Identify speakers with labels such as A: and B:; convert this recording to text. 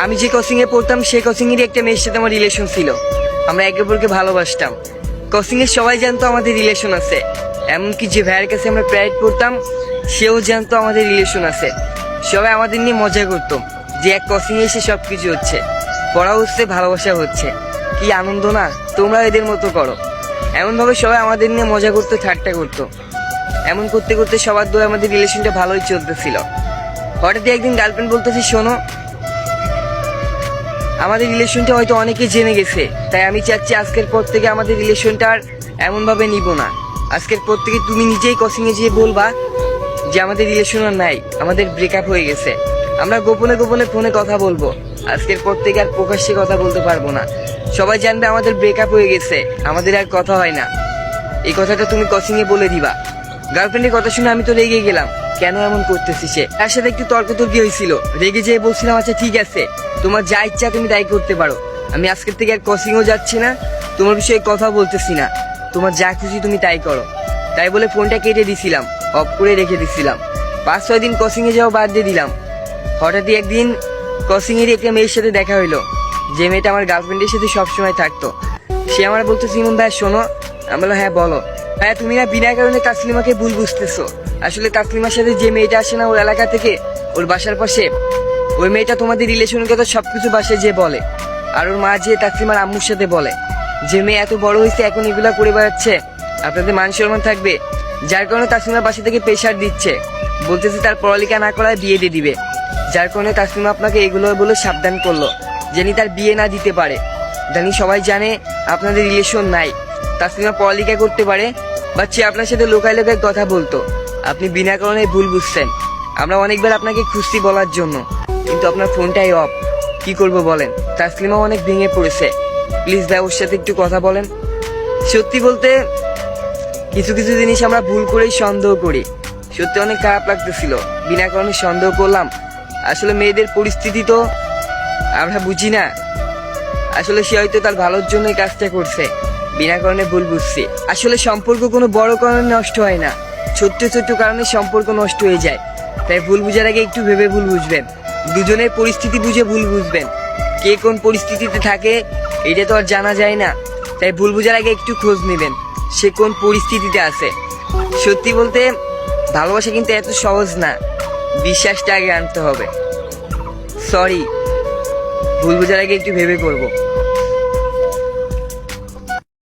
A: আমি যে কোচিং এ পড়তাম সেই কোচিং এরই একটা মেয়ের সাথে আমার রিলেশন ছিল। আমরা একে অপরকে ভালোবাসতাম। কোচিং এর সবাই জানতো আমাদের রিলেশন আছে, এমনকি যে ভাইয়ের কাছে আমরা প্রাইভেট পড়তাম সেও জানতো আমাদের রিলেশন আছে। সবাই আমাদের নিয়ে মজা করতো যে এক কোচিং এ এসে সবকিছু হচ্ছে, পড়া হচ্ছে, ভালোবাসা হচ্ছে, কি আনন্দ না। তোমরা এদের মতো করো। এমন ভাবে সবাই আমাদের নিয়ে মজা করতো, ঠাট্টা করতো। এমন করতে করতে সবার দোয়া আমাদের রিলেশনটা ভালোই চলতেছিল। হঠাৎ একদিন গার্লফ্রেন্ড বলতেছে, শোনো, আমাদের রিলেশনটা হয়তো অনেকে জেনে গেছে, তাই আমি চাচ্ছি আজকের পর থেকে আমাদের রিলেশনটা আর এমন ভাবে নিব না। আজকের পর থেকে তুমি নিজেই কোচিং এ যেয়ে বলবা যে আমাদের রিলেশন আর নাই, আমাদের ব্রেকআপ হয়ে গেছে। আমরা গোপনে গোপনে ফোনে কথা বলবো, আজকের পর থেকে আর প্রকাশ্যে কথা বলতে পারবো না। সবাই জানবে আমাদের ব্রেকআপ হয়ে গেছে, আমাদের আর কথা হয় না। এই কথাটা তুমি কোচিং এ বলে দিবা। গার্লফ্রেন্ডের কথা শুনে আমি তো রেগে গেলাম, কেন এমন করতেছি। সে তার সাথে একটু তর্কতর্কি হয়েছিল, রেগে যেয়ে বলছিলাম, আচ্ছা ঠিক আছে, তোমার যা ইচ্ছা তুমি তাই করতে পারো, আমি আজকের থেকে আর কোচিংও যাচ্ছি না, তোমার বিষয়ে কথা বলতেছি না, তোমার যা খুশি তুমি তাই করো। তাই বলে ফোনটা কেটে দিছিলাম, অফ করে রেখে দিছিলাম। 5-6 দিন কোচিং এ যাওয়া বাদ দিয়ে দিলাম। হঠাৎই একদিন কোচিং এর একটা মেয়ের সাথে দেখা হইলো, যে মেয়েটা আমার গার্লফ্রেন্ডের সাথে সবসময় থাকতো। সে আমার বলতেছে, ইমন ভাই শোনো। আমি বললাম, হ্যাঁ বলো। হ্যাঁ, তুমি না বিনা কারণে তাসলিমাকে ভুল বুঝতেছো। আসলে তাসলিমার সাথে যে মেয়েটা আসে না ওর এলাকা থেকে, ওর বাসার পাশে, ওই মেয়েটা তোমাদের রিলেশনের কথা সবকিছু বাসায় যে বলে। আর ওর মা যে তাসলিমার আম্মুর সাথে বলে যে মেয়ে এত বড় হয়েছে, এখন এগুলা করে বেড়াচ্ছে, আপনাদের মান সম্মান থাকবে। যার কারণে তাসলিমার বাসা থেকে প্রেশার দিচ্ছে, বলতেছে তার পড়ালেখা না করায় বিয়ে দিয়ে দিবে। যার কারণে তাসলিমা আপনাকে এগুলো বলে সাবধান করলো, জানি তার বিয়ে না দিতে পারে। জানি সবাই জানে আপনাদের রিলেশন নাই, তাসলিমা পড়ালেখা করতে পারে, বাচ্চা আপনার সাথে লোকায় লোকায় কথা বলতো। আপনি বিনা কারণে ভুল বুঝছেন। আমরা অনেকবার আপনাকে খুশি বলার জন্য, কিন্তু আপনার ফোনটাই অফ। কি করব বলেন? তাসলিমা অনেক ভেঙে পড়েছে। প্লিজ ভাই, ওর সাথে একটু কথা বলেন। সত্যি বলতে কিছু কিছু জিনিস আমরা ভুল করেই সন্দেহ করি। সত্যি অনেক খারাপ লাগতেছিল, বিনা কারণে সন্দেহ করলাম। আসলে মেয়েদের পরিস্থিতি তো আমরা বুঝি না। আসলে সে হয়তো তার ভালোর জন্য এই কাজটা করছে, বিনা কারণে ভুল বুঝছি। আসলে সম্পর্ক কোনো বড় কারণে নষ্ট হয় না, ছোট্ট ছোট্ট কারণে সম্পর্ক নষ্ট হয়ে যায়। তাই ভুল বুঝার আগে একটু ভেবে ভুল বুঝবেন, দুজনের পরিস্থিতি বুঝে ভুল বুঝবেন। কে কোন পরিস্থিতিতে থাকে এটা তো আর জানা যায় না। তাই ভুল বুঝার আগে একটু খোঁজ নেবেন সে কোন পরিস্থিতিতে আছে। সত্যি বলতে ভালোবাসা কিন্তু এত সহজ না, বিশ্বাসটা আগে আনতে হবে। সরি, ভুল বুঝার আগে একটু ভেবে করবো।